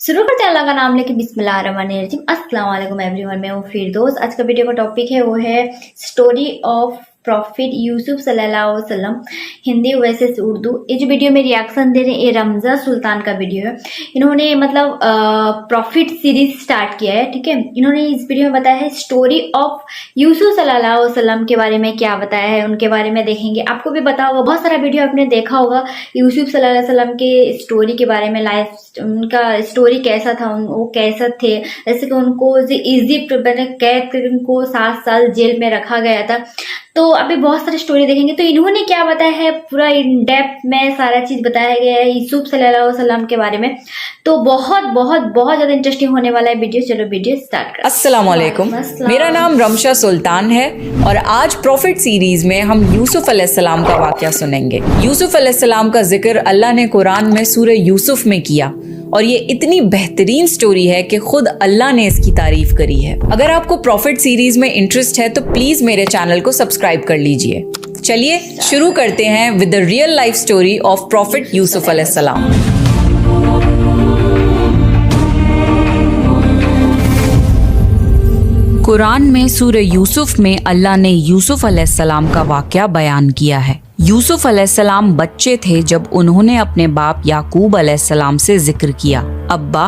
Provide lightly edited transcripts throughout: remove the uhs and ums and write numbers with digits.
शुरू करते हैं अल्लाह का नाम लेके बिस्मिल्लाहिर्रहमानिर्रहीम। अस्सलाम वालेकुम एवरीवन, मैं हूँ फिरदौस। आज का वीडियो का टॉपिक है वो है स्टोरी ऑफ प्रॉफिट यूसुफ सल्लल्लाहु अलैहि वसल्लम, हिंदी वर्सेस उर्दू। ये जो वीडियो में रिएक्शन दे रहे हैं ये रमजा सुल्तान का वीडियो है। इन्होंने मतलब प्रॉफिट सीरीज स्टार्ट किया है, ठीक है। इन्होंने इस वीडियो में बताया है स्टोरी ऑफ यूसुफ सल्लल्लाहु अलैहि वसल्लम के बारे में, क्या बताया है उनके बारे में देखेंगे। आपको भी पता होगा, बहुत सारा वीडियो आपने देखा होगा यूसुफ सल्लल्लाहु अलैहि वसल्लम के स्टोरी के बारे में, लाइफ उनका स्टोरी कैसा था, वो कैसा थे। जैसे कि उनको इजिप्ट में कैद कर उनको 7 साल जेल में रखा गया था। तो अभी बहुत सारी स्टोरी देखेंगे। तो इन्होंने क्या बताया है, पूरा इन डेप्थ में सारा चीज बताया गया है यूसुफ सल्लल्लाहु अलैहि वसल्लम के बारे में। तो बहुत बहुत बहुत ज्यादा इंटरेस्टिंग होने वाला है वीडियो। चलो वीडियो स्टार्ट करते हैं। अस्सलाम वालेकुम, मेरा नाम रमशा सुल्तान है और आज प्रॉफिट सीरीज में हम यूसुफ अलैहिस्सलाम का वाकया सुनेंगे। यूसुफ अलैहिस्सलाम का जिक्र अल्लाह ने कुरान में सूरह यूसुफ में किया और ये इतनी बेहतरीन स्टोरी है कि खुद अल्लाह ने इसकी तारीफ करी है। अगर आपको प्रॉफिट सीरीज में इंटरेस्ट है तो प्लीज मेरे चैनल को सब्सक्राइब कर लीजिए। चलिए शुरू करते हैं with the real life story of profit Yusuf अलैहिस्सलाम। कुरान में सूरह यूसुफ में अल्लाह ने यूसुफ अलैहिस्सलाम का वाकया बयान किया है। यूसुफ अलैहिस्सलाम बच्चे थे जब उन्होंने अपने बाप याकूब अलैहिस्सलाम से जिक्र किया, अब्बा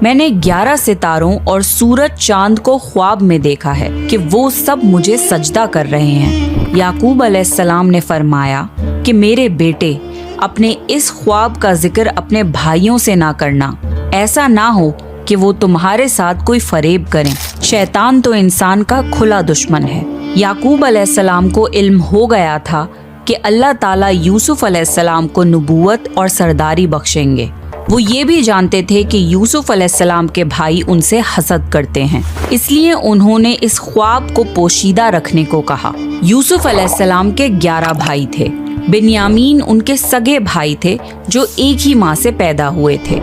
मैंने 11 सितारों और सूरज चांद को ख्वाब में देखा है कि वो सब मुझे सजदा कर रहे हैं। याकूब अलैहिस्सलाम ने फरमाया कि मेरे बेटे, अपने इस ख्वाब का जिक्र अपने भाइयों से ना करना, ऐसा ना हो कि वो तुम्हारे साथ कोई फरेब करें। शैतान तो इंसान का खुला दुश्मन है। याकूब अलैहिस्सलाम को इल्म हो गया था कि अल्लाह ताला यूसुफ अलैहिस्सलाम को नबूवत और सरदारी बख्शेंगे। वो ये भी जानते थे कि यूसुफ अलैहिस्सलाम के भाई उनसे हसद करते हैं, इसलिए उन्होंने इस ख्वाब को पोशीदा रखने को कहा। यूसुफ अलैहिस्सलाम के 11 भाई थे। बिन्यामीन उनके सगे भाई थे जो एक ही माँ से पैदा हुए थे।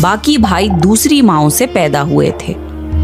बाकी भाई दूसरी माँओं से पैदा हुए थे।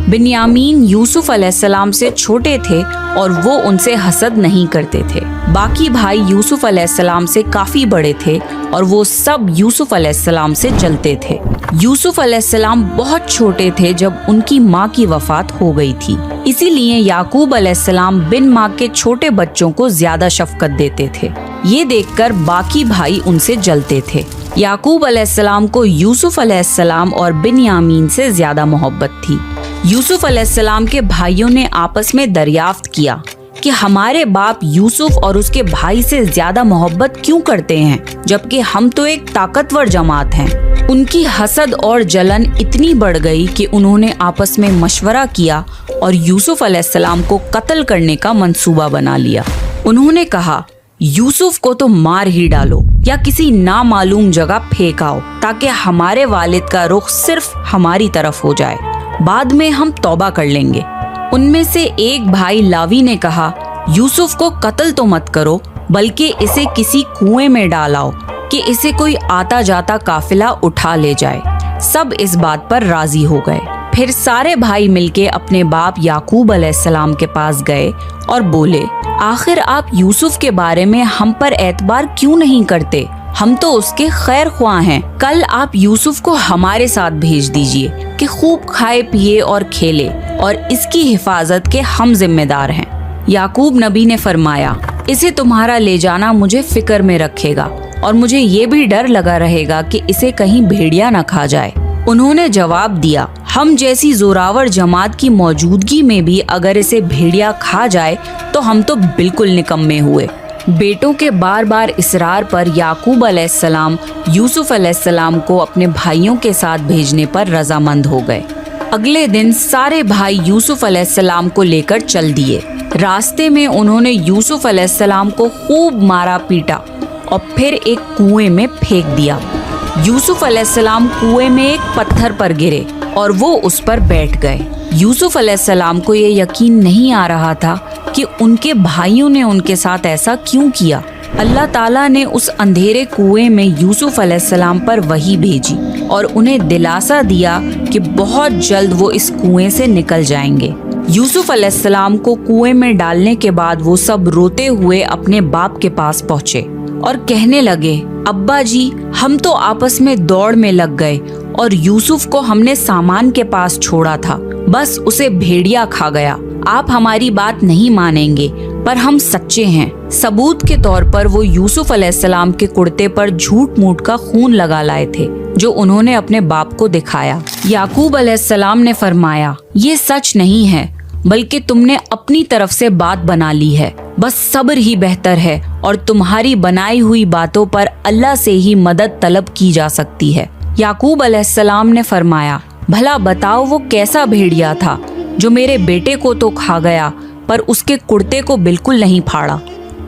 बिन्यामीन यूसुफ अलैहिस्सलाम से छोटे थे और वो उनसे हसद नहीं करते थे। बाकी भाई यूसुफ अलैहिस्सलाम से काफी बड़े थे और वो सब यूसुफ अलैहिस्सलाम से जलते थे। यूसुफ अलैहिस्सलाम बहुत छोटे थे जब उनकी माँ की वफात हो गई थी, इसीलिए याकूब अलैहिस्सलाम बिन माँ के छोटे बच्चों को ज्यादा शफकत देते थे। ये देखकर बाकी भाई उनसे जलते थे। याकूब अलैहिस्सलाम को यूसुफ अलैहिस्सलाम और बिन्यामीन से ज्यादा मोहब्बत थी। यूसुफ अलैहिस्सलाम के भाइयों ने आपस में दरियाफ्त किया कि हमारे बाप यूसुफ और उसके भाई से ज्यादा मोहब्बत क्यों करते हैं, जबकि हम तो एक ताकतवर जमात हैं। उनकी हसद और जलन इतनी बढ़ गई कि उन्होंने आपस में मशवरा किया और यूसुफ अलैहिस्सलाम को कत्ल करने का मंसूबा बना लिया। उन्होंने कहा, यूसुफ को तो मार ही डालो या किसी नामालूम जगह फेंक आओ ताकि हमारे वालिद का रुख सिर्फ हमारी तरफ हो जाए, बाद में हम तौबा कर लेंगे। उनमें से एक भाई लावी ने कहा, यूसुफ को कत्ल तो मत करो, बल्कि इसे किसी कुएं में डालाओ कि इसे कोई आता जाता काफिला उठा ले जाए। सब इस बात पर राजी हो गए। फिर सारे भाई मिलके अपने बाप याकूब अलैहिस्सलाम के पास गए और बोले, आखिर आप यूसुफ के बारे में हम पर एतबार क्यों नहीं करते? हम तो उसके खैर ख्वाह हैं। कल आप यूसुफ को हमारे साथ भेज दीजिए कि खूब खाए पिए और खेले, और इसकी हिफाजत के हम जिम्मेदार हैं। याकूब नबी ने फरमाया, इसे तुम्हारा ले जाना मुझे फिक्र में रखेगा और मुझे ये भी डर लगा रहेगा कि इसे कहीं भेड़िया न खा जाए। उन्होंने जवाब दिया, हम जैसी जोरावर जमात की मौजूदगी में भी अगर इसे भेड़िया खा जाए तो हम तो बिल्कुल निकम्मे हुए। बेटों के बार बार इसरार पर याकूब अलैहिस्सलाम यूसुफ अलैहिस्सलाम को अपने भाइयों के साथ भेजने पर रजामंद हो गए। अगले दिन सारे भाई यूसुफ अलैहिस्सलाम को लेकर चल दिए। रास्ते में उन्होंने यूसुफ अलैहिस्सलाम को खूब मारा पीटा और फिर एक कुएं में फेंक दिया। यूसुफ अलैहिस्सलाम कुएं में एक पत्थर पर गिरे और वो उस पर बैठ गए। यूसुफ अलैहिस्सलाम को ये यकीन नहीं आ रहा था कि उनके भाइयों ने उनके साथ ऐसा क्यों किया। अल्लाह ताला ने उस अंधेरे कुएं में यूसुफ अलैहिस्सलाम पर वही भेजी और उन्हें दिलासा दिया कि बहुत जल्द वो इस कुएं से निकल जाएंगे। यूसुफ अलैहिस्सलाम को कुएं में डालने के बाद वो सब रोते हुए अपने बाप के पास पहुँचे और कहने लगे, अब्बा जी, हम तो आपस में दौड़ में लग गए और यूसुफ को हमने सामान के पास छोड़ा था, बस उसे भेड़िया खा गया। आप हमारी बात नहीं मानेंगे पर हम सच्चे हैं। सबूत के तौर पर वो यूसुफ अलैहिस्सलाम के कुर्ते पर झूठ मूठ का खून लगा लाए थे जो उन्होंने अपने बाप को दिखाया। याकूब अलैहिस्सलाम ने फरमाया, ये सच नहीं है बल्कि तुमने अपनी तरफ से बात बना ली है। बस सब्र ही बेहतर है और तुम्हारी बनाई हुई बातों पर अल्लाह से ही मदद तलब की जा सकती है। याकूब अलैहिस्सलाम ने फरमाया, भला बताओ वो कैसा भेड़िया था जो मेरे बेटे को तो खा गया पर उसके कुर्ते को बिल्कुल नहीं फाड़ा।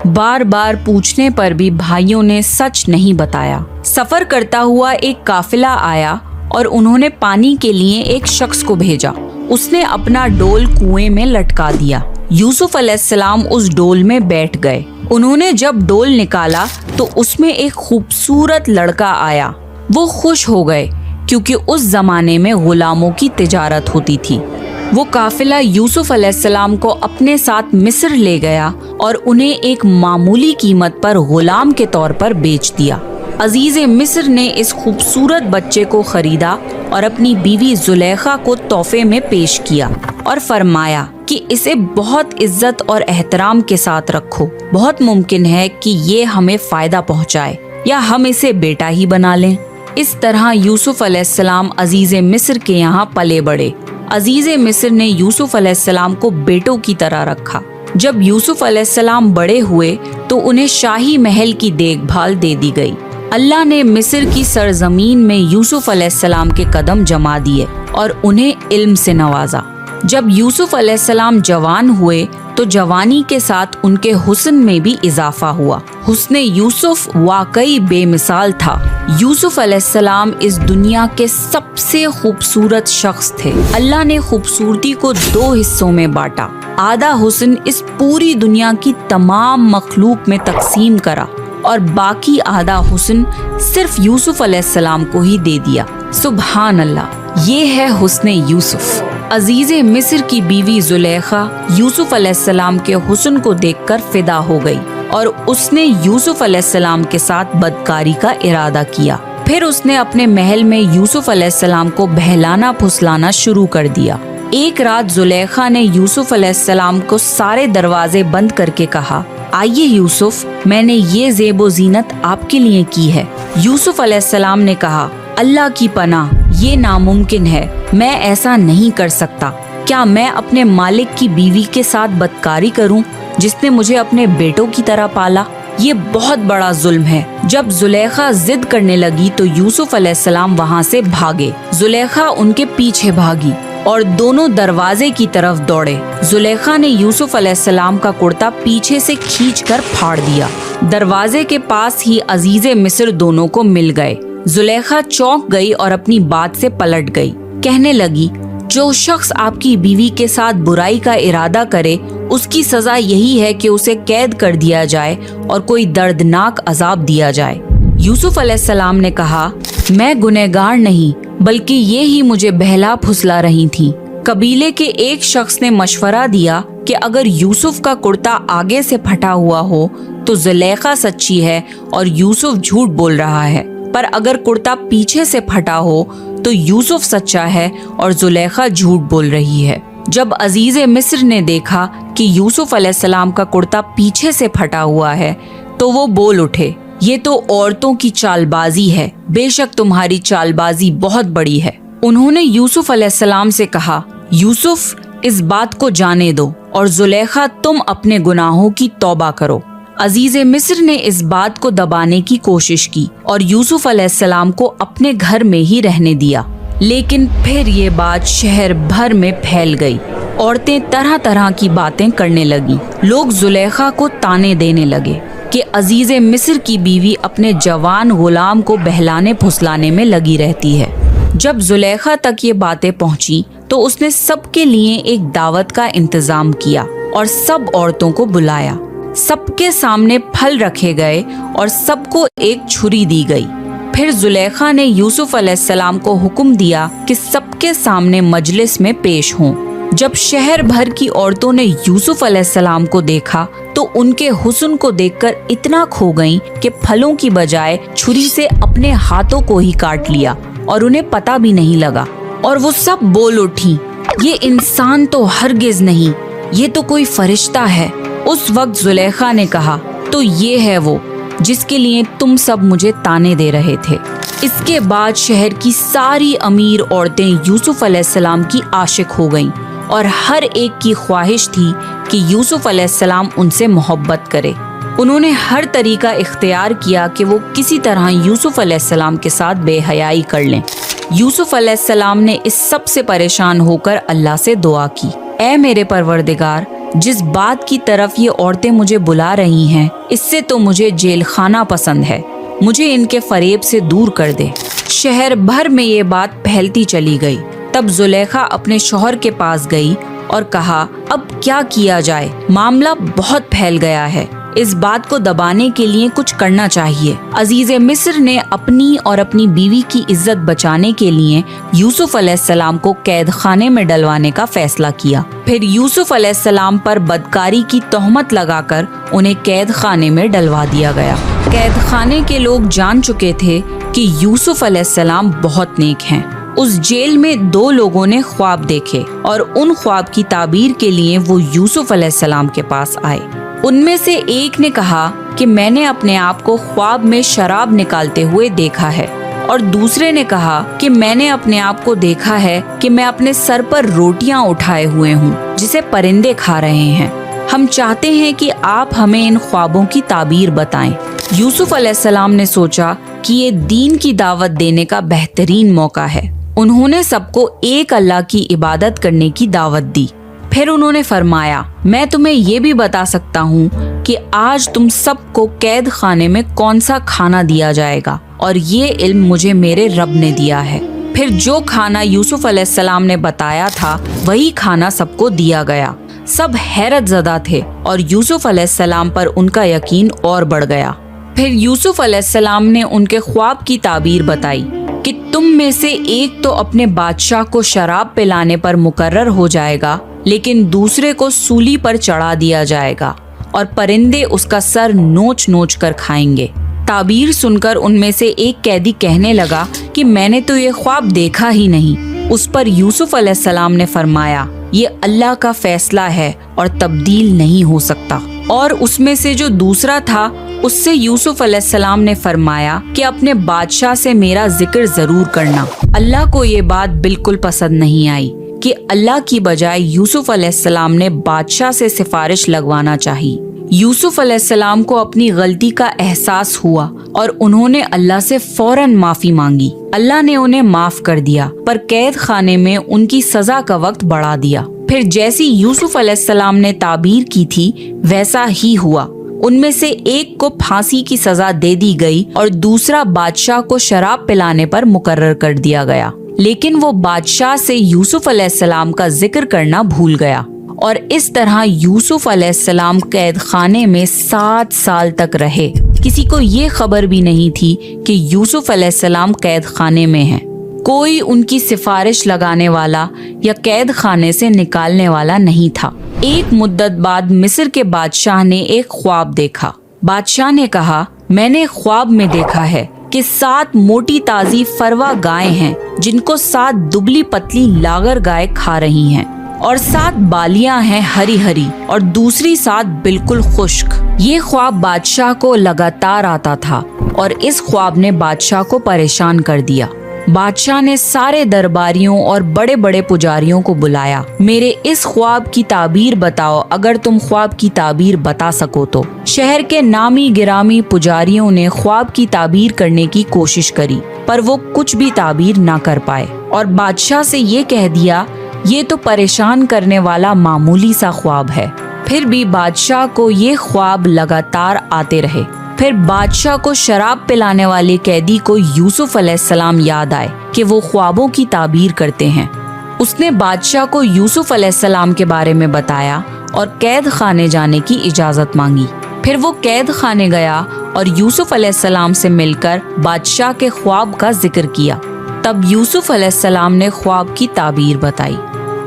बार बार पूछने पर भी भाइयों ने सच नहीं बताया। सफर करता हुआ एक काफिला आया और उन्होंने पानी के लिए एक शख्स को भेजा। उसने अपना डोल कुएं में लटका दिया। यूसुफ अलैहिस्सलाम उस डोल में बैठ गए। उन्होंने जब डोल निकाला तो उसमें एक खूबसूरत लड़का आया। वो खुश हो गए क्योंकि उस जमाने में गुलामों की तिजारत होती थी। वो काफिला यूसुफ अलैहिस्सलाम को अपने साथ मिस्र ले गया और उन्हें एक मामूली कीमत पर गुलाम के तौर पर बेच दिया। अजीज मिस्र ने इस खूबसूरत बच्चे को खरीदा और अपनी बीवी जुलेखा को तोहफे में पेश किया और फरमाया कि इसे बहुत इज्जत और एहतराम के साथ रखो। बहुत मुमकिन है कि ये हमें फायदा पहुंचाए या हम इसे बेटा ही बना लें। इस तरह यूसुफ अलैहिस्सलाम अजीज मिस्र के यहाँ पले बढ़े। अजीज मिस्र ने यूसुफ अलैहिस्सलाम को बेटों की तरह रखा। जब यूसुफ अलैहिस्सलाम बड़े हुए तो उन्हें शाही महल की देखभाल दे दी गई। अल्लाह ने मिस्र की सरजमीन में यूसुफ अलैहिस्सलाम के कदम जमा दिए और उन्हें इल्म से नवाजा। जब यूसुफ अलैहिस्सलाम जवान हुए तो जवानी के साथ उनके हुस्न में भी इजाफा हुआ। हुस्ने यूसुफ वाकई बेमिसाल था। यूसुफ अलैहिस्सलाम इस दुनिया के सबसे खूबसूरत शख्स थे। अल्लाह ने खूबसूरती को दो हिस्सों में बांटा। आधा हुस्न इस पूरी दुनिया की तमाम मखलूक में तकसीम करा और बाकी आधा हुस्न सिर्फ यूसुफ अलैहिस्सलाम को ही दे दिया। सुभान अल्लाह, ये है हुस्ने यूसुफ। अजीज मिस्र की बीवी जुलेखा यूसुफ अलैहिस्सलाम के हुस्न को देखकर फिदा हो गई और उसने यूसुफ अलैहिस्सलाम के साथ बदकारी का इरादा किया। फिर उसने अपने महल में यूसुफ अलैहिस्सलाम को बहलाना फुसलाना शुरू कर दिया। एक रात जुलेखा ने यूसुफ अलैहिस्सलाम को सारे दरवाजे बंद करके कहा, आइए यूसुफ, मैंने ये ज़ेबो ज़ीनत आपके लिए की है। यूसुफ अलैहिस्सलाम ने कहा, अल्लाह की पनाह, ये नामुमकिन है, मैं ऐसा नहीं कर सकता। क्या मैं अपने मालिक की बीवी के साथ बदकारी करूं, जिसने मुझे अपने बेटों की तरह पाला? ये बहुत बड़ा जुल्म है। जब जुलेखा जिद करने लगी तो यूसुफ अलैहिस्सलाम वहाँ से भागे। जुलेखा उनके पीछे भागी और दोनों दरवाजे की तरफ दौड़े। जुलेखा ने यूसुफ अलैहिस्सलाम का कुर्ता पीछे से खींचकर फाड़ दिया। दरवाजे के पास ही अजीजे मिस्र दोनों को मिल गए। जुलेखा चौंक गई और अपनी बात से पलट गई। कहने लगी, जो शख्स आपकी बीवी के साथ बुराई का इरादा करे उसकी सजा यही है कि उसे कैद कर दिया जाए और कोई दर्दनाक अजाब दिया जाए। यूसुफ अलैहिस्सलाम ने कहा, मैं गुनहगार नहीं बल्कि ये ही मुझे बहला फुसला रही थी। कबीले के एक शख्स ने मशवरा दिया कि अगर यूसुफ का कुर्ता आगे से फटा हुआ हो तो जुलेखा सच्ची है और यूसुफ झूठ बोल रहा है, पर अगर कुर्ता पीछे से फटा हो तो यूसुफ सच्चा है और जुलेखा झूठ बोल रही है। जब अजीज मिस्र ने देखा कि यूसुफ अलैहिस्सलाम का कुर्ता पीछे से फटा हुआ है तो वो बोल उठे, ये तो औरतों की चालबाजी है, बेशक तुम्हारी चालबाजी बहुत बड़ी है। उन्होंने यूसुफ अलैहिस्सलाम से कहा, यूसुफ, इस बात को जाने दो और जुलेखा, तुम अपने गुनाहों की तौबा करो। अजीज मिस्र ने इस बात को दबाने की कोशिश की और यूसुफ अलैहिस्सलाम को अपने घर में ही रहने दिया। लेकिन फिर ये बात शहर भर में फैल गई। औरतें तरह तरह की बातें करने लगी। लोग जुलेखा को ताने देने लगे कि अजीज मिस्र की बीवी अपने जवान गुलाम को बहलाने फुसलाने में लगी रहती है। जब जुलेखा तक ये बातें पहुंची तो उसने सबके लिए एक दावत का इंतजाम किया और सब औरतों को बुलाया। सबके सामने फल रखे गए और सबको एक छुरी दी गई। फिर जुलेखा ने यूसुफ अलैहिस्सलाम को हुक्म दिया कि सबके सामने मजलिस में पेश हों। जब शहर भर की औरतों ने यूसुफ अलैहिस्सलाम को देखा तो उनके हुस्न को देखकर इतना खो गईं कि फलों की बजाय छुरी से अपने हाथों को ही काट लिया और उन्हें पता भी नहीं लगा। और वो सब बोल उठी, ये इंसान तो हरगिज नहीं, ये तो कोई फरिश्ता है। उस वक्त जुलेखा ने कहा, तो ये है वो जिसके लिए तुम सब मुझे ताने दे रहे थे। इसके बाद शहर की सारी अमीर औरतें यूसुफ अलैहिस्सलाम की आशिक हो गईं और हर एक की ख्वाहिश थी कि यूसुफ अलैहिस्सलाम उनसे मोहब्बत करे। उन्होंने हर तरीका इख्तियार किया कि वो किसी तरह यूसुफ अलैहिस्सलाम के साथ बेहयाई कर लें। यूसुफ अलैहिस्सलाम ने इस सब से परेशान होकर अल्लाह से दुआ की, ऐ मेरे परवरदिगार, जिस बात की तरफ ये औरतें मुझे बुला रही हैं, इससे तो मुझे जेल खाना पसंद है, मुझे इनके फरेब से दूर कर दे। शहर भर में ये बात फैलती चली गई। तब जुलेखा अपने शौहर के पास गई और कहा, अब क्या किया जाए, मामला बहुत फैल गया है, इस बात को दबाने के लिए कुछ करना चाहिए। अजीज़े मिस्र ने अपनी और अपनी बीवी की इज्जत बचाने के लिए यूसुफ अलैहिस्सलाम को कैद खाने में डलवाने का फैसला किया। फिर यूसुफ अलैहिस्सलाम पर बदकारी की तोहमत लगाकर उन्हें कैद खाने में डलवा दिया गया। कैद खाने के लोग जान चुके थे कि यूसुफ अलैहिस्सलाम बहुत नेक हैं। उस जेल में 2 लोगों ने ख्वाब देखे और उन ख्वाब की ताबीर के लिए वो यूसुफ अलैहिस्सलाम के पास आए। उनमें से एक ने कहा कि मैंने अपने आप को ख्वाब में शराब निकालते हुए देखा है, और दूसरे ने कहा कि मैंने अपने आप को देखा है कि मैं अपने सर पर रोटियां उठाए हुए हूँ जिसे परिंदे खा रहे हैं। हम चाहते हैं कि आप हमें इन ख्वाबों की ताबीर बताएं। यूसुफ अलैहिस्सलाम ने सोचा कि ये दीन की दावत देने का बेहतरीन मौका है। उन्होंने सबको एक अल्लाह की इबादत करने की दावत दी। फिर उन्होंने फरमाया, मैं तुम्हें ये भी बता सकता हूँ कि आज तुम सबको कैद खाने में कौन सा खाना दिया जाएगा, और ये इल्म मुझे मेरे रब ने दिया है। फिर जो खाना यूसुफ अलैहिस्सलाम ने बताया था वही खाना सबको दिया गया। सब हैरत ज़दा थे और यूसुफ अलैहिस्सलाम पर उनका यकीन और बढ़ गया। फिर यूसुफ अलैहिस्सलाम ने उनके ख्वाब की ताबीर बताई कि तुम में से एक तो अपने बादशाह को शराब पिलाने पर मुकर्रर हो जाएगा, लेकिन दूसरे को सूली पर चढ़ा दिया जाएगा और परिंदे उसका सर नोच नोच कर खाएंगे। ताबीर सुनकर उनमें से एक कैदी कहने लगा कि मैंने तो ये ख्वाब देखा ही नहीं। उस पर यूसुफ अलैहिस्सलाम ने फरमाया, ये अल्लाह का फैसला है और तब्दील नहीं हो सकता। और उसमें से जो दूसरा था उससे यूसुफ अलैहिस्सलाम ने फरमाया कि अपने बादशाह से मेरा जिक्र जरूर करना। अल्लाह को ये बात बिल्कुल पसंद नहीं आई कि अल्लाह की बजाय यूसुफ अलैहिस्सलाम ने बादशाह से सिफारिश लगवाना चाहिए। यूसुफ अलैहिस्सलाम को अपनी गलती का एहसास हुआ और उन्होंने अल्लाह से फौरन माफी मांगी। अल्लाह ने उन्हें माफ कर दिया, पर कैद खाने में उनकी सजा का वक्त बढ़ा दिया। फिर जैसी यूसुफ अलैहिस्सलाम ने ताबीर की थी वैसा ही हुआ। उनमें से एक को फांसी की सजा दे दी गई और दूसरा बादशाह को शराब पिलाने पर मुकर्रर कर दिया गया। लेकिन वो बादशाह से यूसुफ अलैहिस्सलाम का जिक्र करना भूल गया और इस तरह यूसुफ अलैहिस्सलाम कैद खाने में 7 साल तक रहे। किसी को ये खबर भी नहीं थी कि यूसुफ अलैहिस्सलाम कैद खाने में हैं। कोई उनकी सिफारिश लगाने वाला या कैद खाने से निकालने वाला नहीं था। एक मुद्दत बाद मिस्र के बादशाह ने एक ख्वाब देखा। बादशाह ने कहा, मैंने ख्वाब में देखा है कि 7 मोटी ताजी फरवा गायें हैं जिनको 7 दुबली पतली लागर गाय खा रही हैं, और 7 बालियां हैं हरी हरी और दूसरी 7 बिल्कुल खुश्क। ये ख्वाब बादशाह को लगातार आता था और इस ख्वाब ने बादशाह को परेशान कर दिया। बादशाह ने सारे दरबारियों और बड़े बड़े पुजारियों को बुलाया। मेरे इस ख्वाब की ताबीर बताओ, अगर तुम ख्वाब की ताबीर बता सको तो। शहर के नामी गिरामी पुजारियों ने ख्वाब की ताबीर करने की कोशिश करी, पर वो कुछ भी ताबीर ना कर पाए और बादशाह से ये कह दिया, ये तो परेशान करने वाला मामूली सा ख्वाब है। फिर भी बादशाह को ये ख्वाब लगातार आते रहे। फिर बादशाह को शराब पिलाने वाले कैदी को यूसुफ अलैहिस्सलाम याद आए कि वो ख्वाबों की ताबीर करते हैं। उसने बादशाह को यूसुफ अलैहिस्सलाम के बारे में बताया और कैद खाने जाने की इजाजत मांगी। फिर वो कैद खाने गया और यूसुफ अलैहिस्सलाम से मिलकर बादशाह के ख्वाब का जिक्र किया। तब यूसुफ अलैहिस्सलाम ने ख्वाब की ताबीर बताई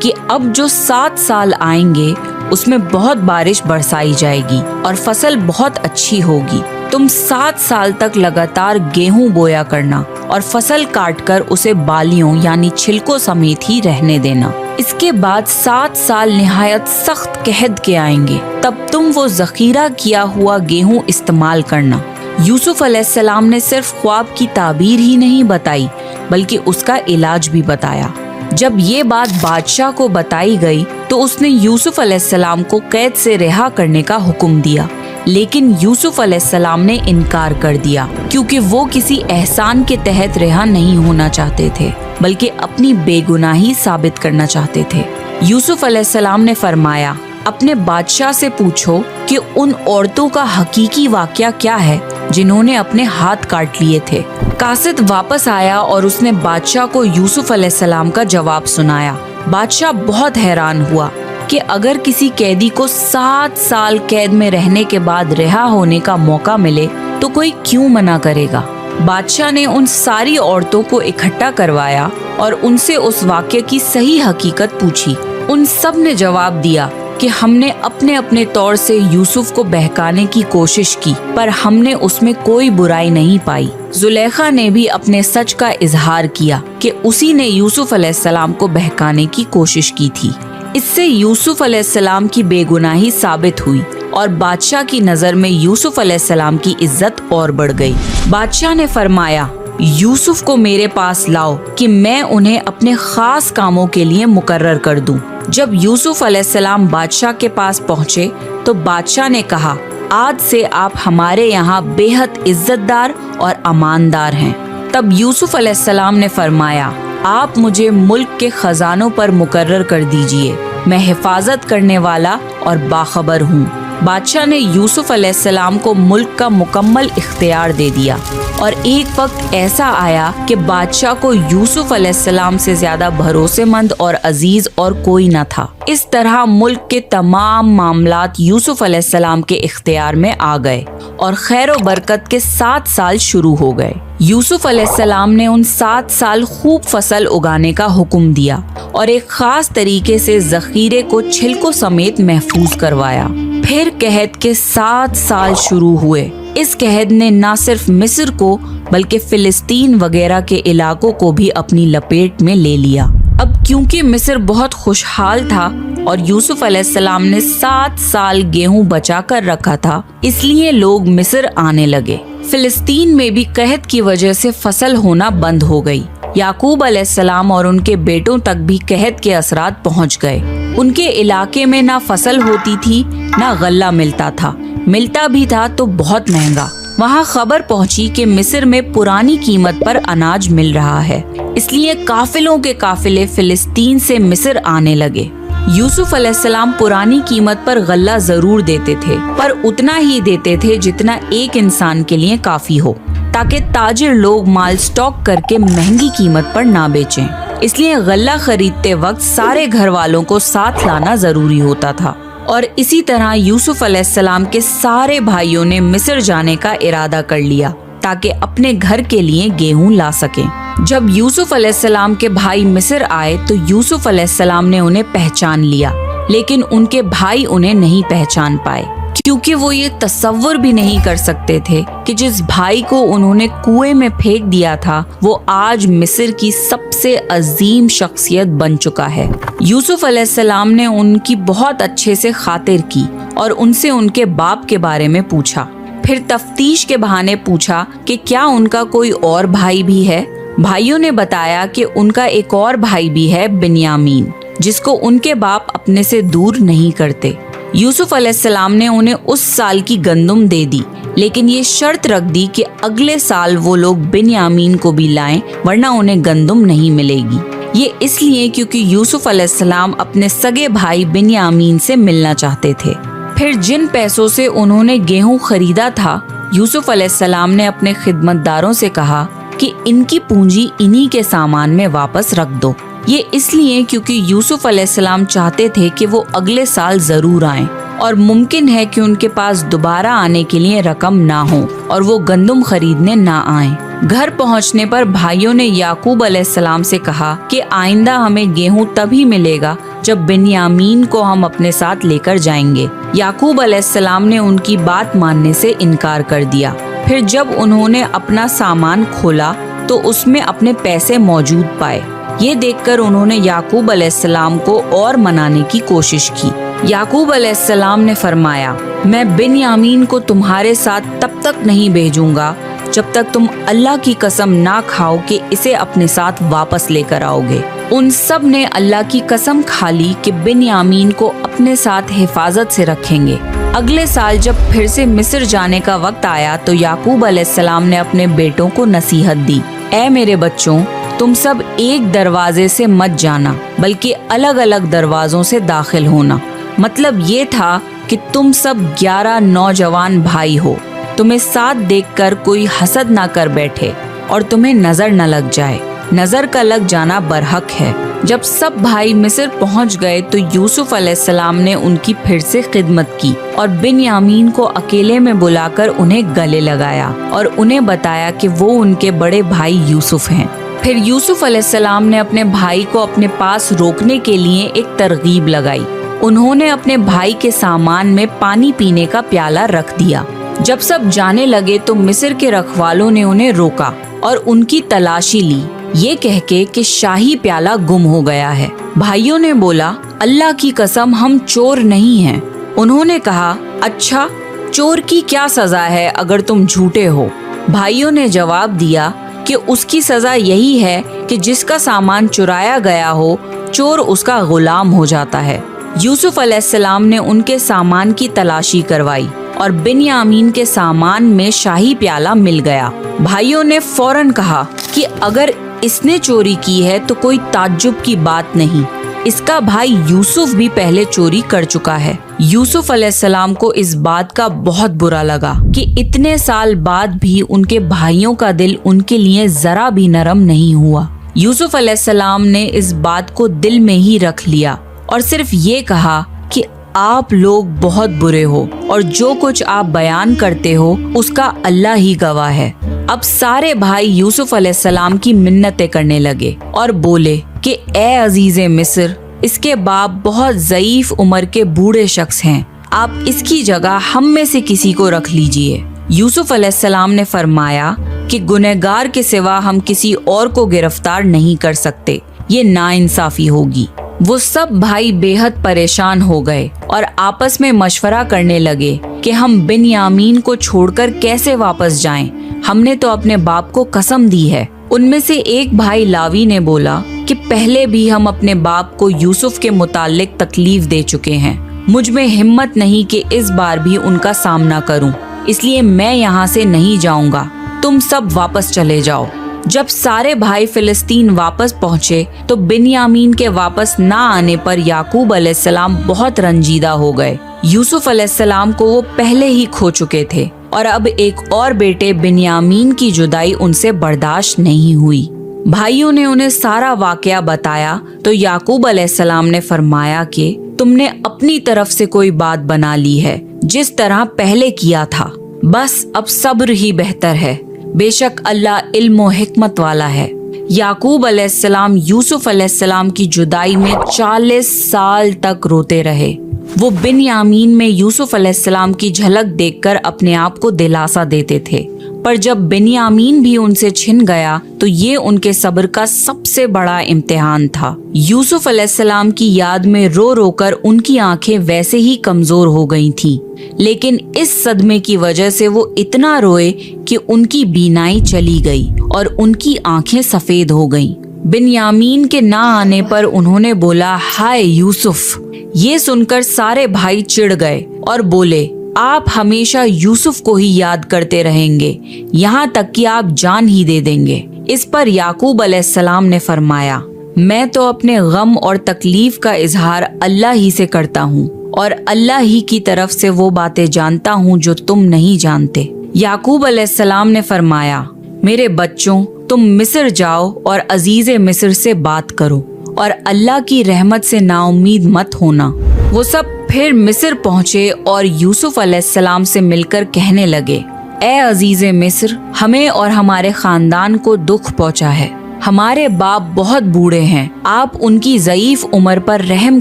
कि अब जो 7 साल आएंगे उसमें बहुत बारिश बरसाई जाएगी और फसल बहुत अच्छी होगी। तुम 7 साल तक लगातार गेहूं बोया करना और फसल काटकर उसे बालियों यानी छिलकों समेत ही रहने देना। इसके बाद 7 साल निहायत सख्त कहद के आएंगे, तब तुम वो जखीरा किया हुआ गेहूं इस्तेमाल करना। यूसुफ अलैहिस्सलाम ने सिर्फ ख्वाब की ताबीर ही नहीं बताई बल्कि उसका इलाज भी बताया। जब ये बात बादशाह को बताई गई तो उसने यूसुफ अलैहिस्सलाम को कैद से रिहा करने का हुक्म दिया, लेकिन यूसुफ अलैहिस्सलाम ने इनकार कर दिया क्योंकि वो किसी एहसान के तहत रिहा नहीं होना चाहते थे बल्कि अपनी बेगुनाही साबित करना चाहते थे। यूसुफ अलैहिस्सलाम ने फरमाया, अपने बादशाह से पूछो कि उन औरतों का हकीकी वाकया क्या है जिन्होंने अपने हाथ काट लिए थे। कासिद वापस आया और उसने बादशाह को यूसुफ अलैहिस्सलाम का जवाब सुनाया। बादशाह बहुत हैरान हुआ कि अगर किसी कैदी को 7 साल कैद में रहने के बाद रिहा होने का मौका मिले तो कोई क्यों मना करेगा। बादशाह ने उन सारी औरतों को इकट्ठा करवाया और उनसे उस वाकये की सही हकीकत पूछी। उन सब ने जवाब दिया कि हमने अपने अपने तौर से यूसुफ को बहकाने की कोशिश की पर हमने उसमें कोई बुराई नहीं पाई। जुलेखा ने भी अपने सच का इजहार किया कि उसी ने यूसुफ अलैहिस्सलाम को बहकाने की कोशिश की थी। इससे यूसुफ अलैहिस्सलाम की बेगुनाही साबित हुई और बादशाह की नजर में यूसुफ अलैहिस्सलाम की इज्जत और बढ़ गई। बादशाह ने फरमाया, यूसुफ को मेरे पास लाओ कि मैं उन्हें अपने खास कामों के लिए मुकर्रर कर दूं। जब यूसुफ अलैहिस्सलाम बादशाह के पास पहुँचे तो बादशाह ने कहा, आज से आप हमारे यहाँ बेहद इज्जतदार और अमानदार हैं। तब यूसुफ अलैहिस्सलाम ने फरमाया, आप मुझे मुल्क के खजानों पर मुकर्रर कर दीजिए, मैं हिफाजत करने वाला और बाखबर हूँ। बादशाह ने यूसुफ अलैहिस्सलाम को मुल्क का मुकम्मल इख्तियार दे दिया और एक वक्त ऐसा आया कि बादशाह को यूसुफ अलैहिस्सलाम से ज्यादा भरोसेमंद और अजीज और कोई न था। इस तरह मुल्क के तमाम मामलात यूसुफ अलैहिस्सलाम के इख्तियार में आ गए और खैर व बरकत के 7 साल शुरू हो गए। यूसुफ अलैहिस्सलाम ने उन 7 साल खूब फसल उगाने का हुक्म दिया और एक खास तरीके से जखीरे को छिलकों समेत महफूज करवाया। फिर कहद के 7 साल शुरू हुए। इस कहद ने न सिर्फ मिस्र को बल्कि फिलिस्तीन वगैरह के इलाकों को भी अपनी लपेट में ले लिया। अब क्योंकि मिस्र बहुत खुशहाल था और यूसुफ अलैहिस्सलाम ने 7 साल गेहूं बचा कर रखा था, इसलिए लोग मिस्र आने लगे। फिलिस्तीन में भी कहद की वजह से फसल होना बंद हो गई। याकूब अलैहिस्सलाम और उनके बेटों तक भी कहद के असरात पहुंच गए। उनके इलाके में ना फसल होती थी ना गल्ला मिलता था, मिलता भी था तो बहुत महंगा। वहाँ खबर पहुंची कि मिस्र में पुरानी कीमत पर अनाज मिल रहा है, इसलिए काफिलों के काफिले फिलिस्तीन से मिस्र आने लगे। यूसुफ अलैहिस्सलाम पुरानी कीमत पर गल्ला जरूर देते थे, पर उतना ही देते थे जितना एक इंसान के लिए काफी हो, ताकि ताजिर लोग माल स्टॉक करके महंगी कीमत पर ना बेचें। इसलिए गल्ला खरीदते वक्त सारे घर वालों को साथ लाना जरूरी होता था। और इसी तरह यूसुफ अलैहिस्सलाम के सारे भाइयों ने मिस्र जाने का इरादा कर लिया ताकि अपने घर के लिए गेहूं ला सकें। जब यूसुफ अलैहिस्सलाम के भाई मिस्र आए तो यूसुफ अलैहिस्सलाम ने उन्हें पहचान लिया, लेकिन उनके भाई उन्हें नहीं पहचान पाए क्योंकि वो ये तसव्वुर भी नहीं कर सकते थे कि जिस भाई को उन्होंने कुएं में फेंक दिया था वो आज मिस्र की सबसे अजीम शख्सियत बन चुका है। यूसुफ अलैहिस्सलाम ने उनकी बहुत अच्छे से खातिर की और उनसे उनके बाप के बारे में पूछा। फिर तफ्तीश के बहाने पूछा कि क्या उनका कोई और भाई भी है। भाइयों ने बताया कि उनका एक और भाई भी है, बिन्यामीन, जिसको उनके बाप अपने से दूर नहीं करते। यूसुफ अलैहिस्सलाम ने उन्हें उस साल की गंदुम दे दी, लेकिन ये शर्त रख दी कि अगले साल वो लोग बिन्यामीन को भी लाएं, वरना उन्हें गंदुम नहीं मिलेगी। ये इसलिए क्योंकि यूसुफ अलैहिस्सलाम अपने सगे भाई बिन्यामीन से मिलना चाहते थे। फिर जिन पैसों से उन्होंने गेहूं खरीदा था, यूसुफ अलैहिस्सलाम ने अपने खिदमतदारों से कहा कि इनकी पूंजी इन्हीं के सामान में वापस रख दो। ये इसलिए क्योंकि यूसुफ अलैहिस्सलाम चाहते थे कि वो अगले साल जरूर आएं और मुमकिन है कि उनके पास दोबारा आने के लिए रकम ना हो और वो गंदुम खरीदने ना आएं। घर पहुंचने पर भाइयों ने याकूब अलैहिस्सलाम से कहा कि आइंदा हमें गेहूं तभी मिलेगा जब बिन्यामीन को हम अपने साथ लेकर जाएंगे। याकूब अलैहिस्सलाम ने उनकी बात मानने से इनकार कर दिया। फिर जब उन्होंने अपना सामान खोला तो उसमें अपने पैसे मौजूद पाए। ये देखकर उन्होंने याकूब अलैहिस्सलाम को और मनाने की कोशिश की। याकूब अलैहिस्सलाम ने फरमाया, मैं बिन्यामीन को तुम्हारे साथ तब तक नहीं भेजूंगा जब तक तुम अल्लाह की कसम ना खाओ कि इसे अपने साथ वापस लेकर आओगे। उन सब ने अल्लाह की कसम खा ली कि बिन्यामीन को अपने साथ हिफाजत से रखेंगे। अगले साल जब फिर से मिस्र जाने का वक्त आया तो याकूब अलैहिस्सलाम ने अपने बेटों को नसीहत दी, ऐ मेरे बच्चों, तुम सब एक दरवाजे से मत जाना बल्कि अलग अलग दरवाजों से दाखिल होना। मतलब ये था कि तुम सब 11 नौजवान भाई हो, तुम्हें साथ देखकर कोई हसद ना कर बैठे और तुम्हें नजर न लग जाए। नजर का लग जाना बरहक है। जब सब भाई मिस्र पहुंच गए तो यूसुफ अलैहिस्सलाम ने उनकी फिर से खिदमत की और बिन्यामीन को अकेले में बुलाकर उन्हें गले लगाया और उन्हें बताया कि वो उनके बड़े भाई यूसुफ हैं। फिर यूसुफ अलैहिस्सलाम ने अपने भाई को अपने पास रोकने के लिए एक तरगीब लगाई। उन्होंने अपने भाई के सामान में पानी पीने का प्याला रख दिया। जब सब जाने लगे तो मिस्र के रखवालों ने उन्हें रोका और उनकी तलाशी ली, ये कह के कि शाही प्याला गुम हो गया है। भाइयों ने बोला, अल्लाह की कसम हम चोर नहीं हैं। उन्होंने कहा, अच्छा, चोर की क्या सजा है अगर तुम झूठे हो? भाइयों ने जवाब दिया कि उसकी सजा यही है कि जिसका सामान चुराया गया हो, चोर उसका गुलाम हो जाता है। यूसुफ अलैहिस्सलाम ने उनके सामान की तलाशी करवाई और बिन्यामीन के सामान में शाही प्याला मिल गया। भाइयों ने फौरन कहा कि अगर इसने चोरी की है तो कोई ताज्जुब की बात नहीं, इसका भाई यूसुफ भी पहले चोरी कर चुका है। यूसुफ अलैहिस्सलाम को इस बात का बहुत बुरा लगा कि इतने साल बाद भी उनके भाइयों का दिल उनके लिए जरा भी नरम नहीं हुआ। यूसुफ अलैहिस्सलाम ने इस बात को दिल में ही रख लिया और सिर्फ ये कहा कि आप लोग बहुत बुरे हो और जो कुछ आप बयान करते हो उसका अल्लाह ही गवाह है। अब सारे भाई यूसुफ अलैहिस्सलाम की मिन्नतें करने लगे और बोले कि ए अजीज़े मिस्र, इसके बाप बहुत ज़ईफ उम्र के बूढ़े शख्स हैं, आप इसकी जगह हम में से किसी को रख लीजिए। यूसुफ अलैहिस्सलाम ने फरमाया कि गुनहगार के सिवा हम किसी और को गिरफ्तार नहीं कर सकते, ये नाइंसाफी होगी। वो सब भाई बेहद परेशान हो गए और आपस में मशवरा करने लगे कि हम बिन्यामीन को छोड़कर कैसे वापस जाएं? हमने तो अपने बाप को कसम दी है। उनमें से एक भाई लावी ने बोला कि पहले भी हम अपने बाप को यूसुफ के मुताल्लिक तकलीफ दे चुके हैं, मुझ में हिम्मत नहीं कि इस बार भी उनका सामना करूं, इसलिए मैं यहाँ से नहीं जाऊंगा, तुम सब वापस चले जाओ। जब सारे भाई फिलिस्तीन वापस पहुंचे तो बिन्यामीन के वापस ना आने पर याकूब अलैहिस्सलाम बहुत रंजीदा हो गए। यूसुफ अलैहिस्सलाम को वो पहले ही खो चुके थे और अब एक और बेटे बिन्यामीन की जुदाई उनसे बर्दाश्त नहीं हुई। भाइयों ने उन्हें सारा वाकया बताया तो याकूब अलैहिस्सलाम ने फरमाया कि तुमने अपनी तरफ से कोई बात बना ली है जिस तरह पहले किया था, बस अब सब्र ही बेहतर है, बेशक अल्लाह इल्म और हिकमत वाला है। याकूब अलैहिस्सलाम यूसुफ अलैहिस्सलाम की जुदाई में 40 साल तक रोते रहे। वो बिन्यामीन में यूसुफ अलैहिस्सलाम की झलक देखकर अपने आप को दिलासा देते थे, पर जब बिन्यामीन भी उनसे छिन गया तो ये उनके सब्र का सबसे बड़ा इम्तिहान था। यूसुफ अलैहिस्सलाम की याद में रो रो कर उनकी आंखें वैसे ही कमजोर हो गई थीं, लेकिन इस सदमे की वजह से वो इतना रोए कि उनकी बीनाई चली गई और उनकी आंखें सफेद हो गईं। बिन्यामीन के ना आने पर उन्होंने बोला, हाय यूसुफ। ये सुनकर सारे भाई चिढ़ गए और बोले, आप हमेशा यूसुफ को ही याद करते रहेंगे, यहाँ तक कि आप जान ही दे देंगे। इस पर याकूब अलैहिस्सलाम ने फरमाया, मैं तो अपने गम और तकलीफ का इजहार अल्लाह ही से करता हूँ और अल्लाह ही की तरफ से वो बातें जानता हूँ जो तुम नहीं जानते। याकूब अलैहिस्सलाम ने फरमाया, मेरे बच्चों, तुम मिस्र जाओ और अजीज़े मिस्र से बात करो और अल्लाह की रहमत से नाउम्मीद मत होना। वो सब फिर मिस्र पहुँचे और यूसुफ अलैहिस्सलाम से मिलकर कहने लगे, ए अजीज़े मिस्र, हमें और हमारे खानदान को दुख पहुँचा है। हमारे बाप बहुत बूढ़े हैं, आप उनकी ज़ईफ उम्र पर रहम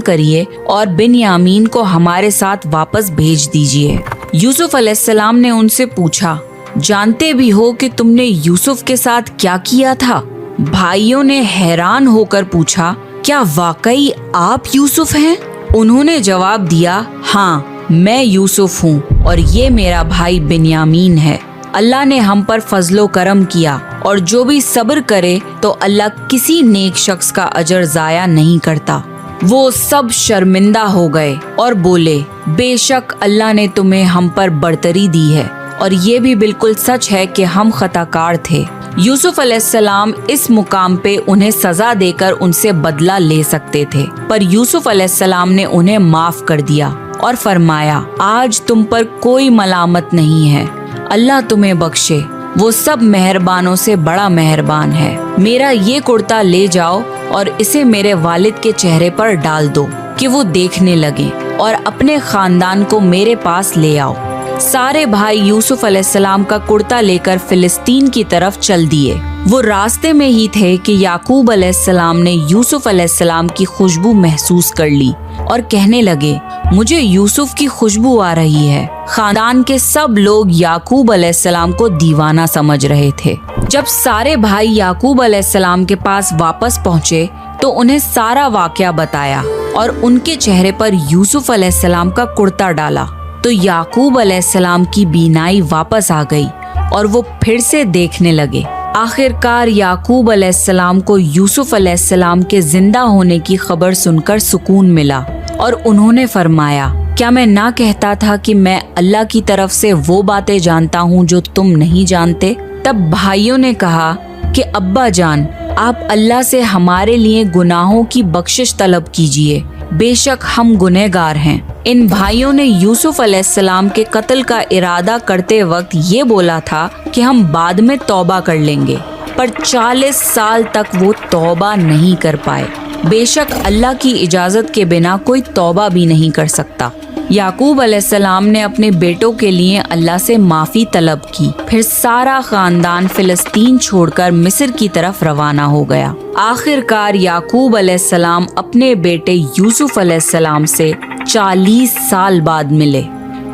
करिए और बिन्यामीन को हमारे साथ वापस भेज दीजिए। यूसुफ अलैहिस्सलाम ने उनसे पूछा, जानते भी हो कि तुमने यूसुफ के साथ क्या किया था? भाइयों ने हैरान होकर पूछा, क्या वाकई आप यूसुफ हैं? उन्होंने जवाब दिया, हाँ मैं यूसुफ हूँ और ये मेरा भाई बिन्यामीन है। अल्लाह ने हम पर फजलो करम किया और जो भी सब्र करे तो अल्लाह किसी नेक शख्स का अजर जाया नहीं करता। वो सब शर्मिंदा हो गए और बोले, बेशक अल्लाह ने तुम्हें हम पर बरतरी दी है और ये भी बिल्कुल सच है कि हम खताकार थे। यूसुफ अलैहिस्सलाम इस मुकाम पे उन्हें सजा देकर उनसे बदला ले सकते थे, पर यूसुफ अलैहिस्सलाम ने उन्हें माफ कर दिया और फरमाया, आज तुम पर कोई मलामत नहीं है, अल्लाह तुम्हें बख्शे, वो सब मेहरबानों से बड़ा मेहरबान है। मेरा ये कुर्ता ले जाओ और इसे मेरे वालिद के चेहरे पर डाल दो कि वो देखने लगे और अपने खानदान को मेरे पास ले आओ। सारे भाई यूसुफ अलैहिस्सलाम का कुर्ता लेकर फिलिस्तीन की तरफ चल दिए। वो रास्ते में ही थे कि याकूब अलैहिस्सलाम ने यूसुफ अलैहिस्सलाम की खुशबू महसूस कर ली और कहने लगे, मुझे यूसुफ की खुशबू आ रही है। खानदान के सब लोग याकूब अलैहिस्सलाम को दीवाना समझ रहे थे। जब सारे भाई याकूब अलैहिस्सलाम के पास वापस पहुँचे तो उन्हें सारा वाकया बताया और उनके चेहरे पर यूसुफ अलैहिस्सलाम का कुर्ता डाला तो याकूब अलैहिस्सलाम की बीनाई वापस आ गई और वो फिर से देखने लगे। आखिरकार याकूब अलैहिस्सलाम को यूसुफ अलैहिस्सलाम के जिंदा होने की खबर सुनकर सुकून मिला और उन्होंने फरमाया, क्या मैं ना कहता था कि मैं अल्लाह की तरफ से वो बातें जानता हूँ जो तुम नहीं जानते? तब भाइयों ने कहा कि अब्बा जान, आप अल्लाह से हमारे लिए गुनाहों की बख्शिश तलब कीजिए, बेशक हम गुनहगार हैं। इन भाइयों ने यूसुफ अलैहिस्सलाम के कत्ल का इरादा करते वक्त ये बोला था कि हम बाद में तौबा कर लेंगे, पर 40 साल तक वो तौबा नहीं कर पाए। बेशक अल्लाह की इजाज़त के बिना कोई तौबा भी नहीं कर सकता। याकूब अलैहिस्सलाम ने अपने बेटों के लिए अल्लाह से माफ़ी तलब की। फिर सारा ख़ानदान फ़िलिस्तीन छोड़कर मिस्र की तरफ रवाना हो गया। आखिरकार याकूब अलैहिस्सलाम अपने बेटे यूसुफ अलैहिस्सलाम से 40 साल बाद मिले।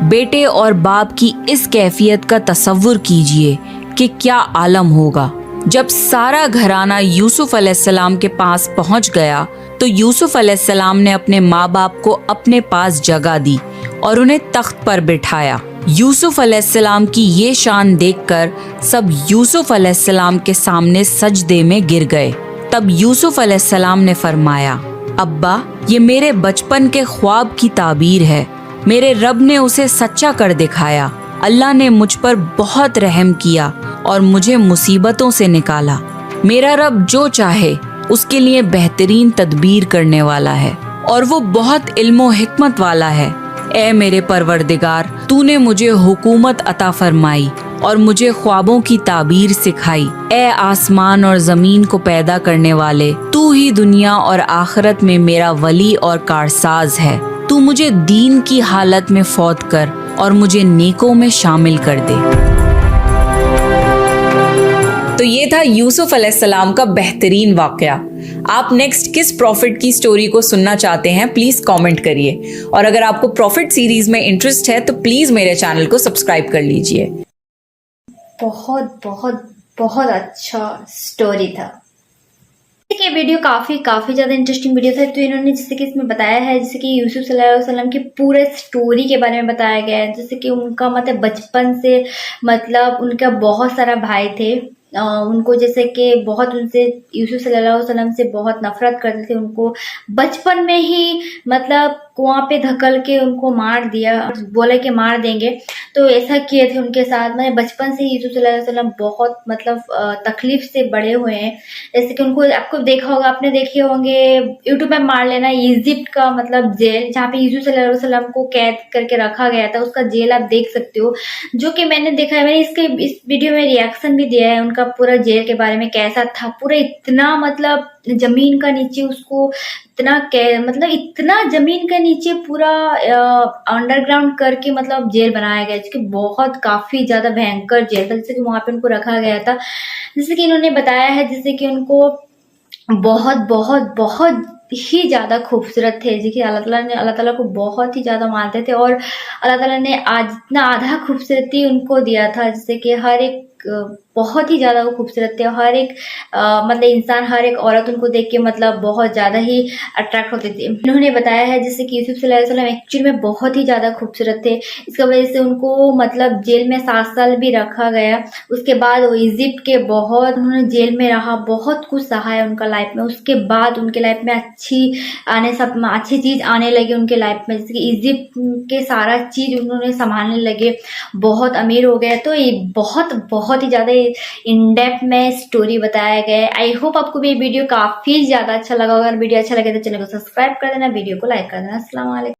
बेटे और बाप की इस कैफियत का तसव्वुर कीजिए कि क्या आलम होगा। जब सारा घराना यूसुफ अलैहिस्सलाम के पास पहुंच गया तो यूसुफ अलैहिस्सलाम ने अपने माँ बाप को अपने पास जगह दी और उन्हें तख्त पर बिठाया। यूसुफ अलैहिस्सलाम की ये शान देखकर सब यूसुफ अलैहिस्सलाम के सामने सजदे में गिर गए। तब यूसुफ अलैहिस्सलाम ने फरमाया, अब्बा, ये मेरे बचपन के ख्वाब की ताबीर है, मेरे रब ने उसे सच्चा कर दिखाया। अल्लाह ने मुझ पर बहुत रहम किया और मुझे मुसीबतों से निकाला। मेरा रब जो चाहे उसके लिए बेहतरीन तदबीर करने वाला है और वो बहुत इल्म व हिकमत वाला है। ए मेरे परवरदिगार, तूने मुझे हुकूमत अता फरमाई और मुझे ख्वाबों की ताबीर सिखाई। ए आसमान और जमीन को पैदा करने वाले, तू ही दुनिया और आखिरत में मेरा वली और कारसाज है। तू मुझे दीन की हालत में फौत कर और मुझे नेकों में शामिल कर दे। तो ये था यूसुफ अलैहिस्सलाम का बेहतरीन वाकया। आप नेक्स्ट किस प्रॉफिट की स्टोरी को सुनना चाहते हैं, प्लीज कमेंट करिए। और अगर आपको प्रॉफिट सीरीज में इंटरेस्ट है तो प्लीज मेरे चैनल को सब्सक्राइब कर लीजिए। बहुत बहुत बहुत अच्छा स्टोरी था। ये वीडियो काफी ज्यादा इंटरेस्टिंग वीडियो था। तो इन्होंने जैसे कि इसमें बताया है, जैसे कि यूसुफ सल्लल्लाहु अलैहि वसल्लम की पूरे स्टोरी के बारे में बताया गया है। जैसे कि उनका मतलब बचपन से, मतलब उनका बहुत सारा भाई थे, उनको जैसे कि बहुत उनसे यूसुफ सल्लल्लाहु अलैहि वसल्लम से बहुत नफरत करते थे। उनको बचपन में ही मतलब कुआं पे धकल के उनको मार दिया, बोले कि मार देंगे, तो ऐसा किए थे उनके साथ। मतलब बचपन से यूसुफ सल्लल्लाहु अलैहि वसल्लम बहुत मतलब तकलीफ से बड़े हुए हैं। जैसे कि उनको, आपको देखा होगा, आपने देखे होंगे, यूट्यूब में मार लेना, इजिप्ट का मतलब जेल जहाँ पे यूसुफ सल्लल्लाहु अलैहि वसल्लम को कैद करके रखा गया था, उसका जेल आप देख सकते हो, जो कि मैंने देखा है। मैंने इस वीडियो में रिएक्शन भी दिया है, उनका उसका पूरा जेल के बारे में कैसा था, पूरा इतना मतलब जमीन का नीचे उसको मतलब इतना जमीन के नीचे पूरा अंडरग्राउंड करके मतलब जेल बनाया गया, जिसकी बहुत काफी ज्यादा भयंकर जेल था, जैसे कि वहां पे उनको रखा गया था। जैसे कि इन्होंने बताया है, जैसे कि उनको बहुत बहुत बहुत ही ज्यादा खूबसूरत थे, देखिए अल्लाह ताला को बहुत ही ज्यादा मानते थे, और अल्लाह ताला ने आज इतना आधा खूबसूरती उनको दिया था, जैसे कि हर एक बहुत ही ज्यादा वो खूबसूरत थे। हर एक मतलब इंसान, हर एक औरत उनको देख के मतलब बहुत ज्यादा ही अट्रैक्ट होती थी। इन्होंने बताया है जैसे कि यूसुफ सल्लल्लाहु अलैहि वसल्लम एक्चुअली में बहुत ही ज्यादा खूबसूरत थे, इसकी वजह से उनको मतलब जेल में 7 साल भी रखा गया। उसके बाद वो इजिप्ट के बहुत उन्होंने जेल में रहा, बहुत कुछ सहा है उनका लाइफ में। उसके बाद उनके लाइफ में अच्छी चीज आने लगी उनके लाइफ में, जैसे कि इजिप्ट के सारा चीज उन्होंने संभालने लगे, बहुत अमीर हो गए। तो ये बहुत ही ज्यादा इन डेप्थ में स्टोरी बताया गया है। आई होप आपको भी ये वीडियो काफी ज्यादा अच्छा लगा होगा। अगर वीडियो अच्छा लगे तो चैनल को सब्सक्राइब कर देना, वीडियो को लाइक कर देना। अस्सलाम वालेकुम।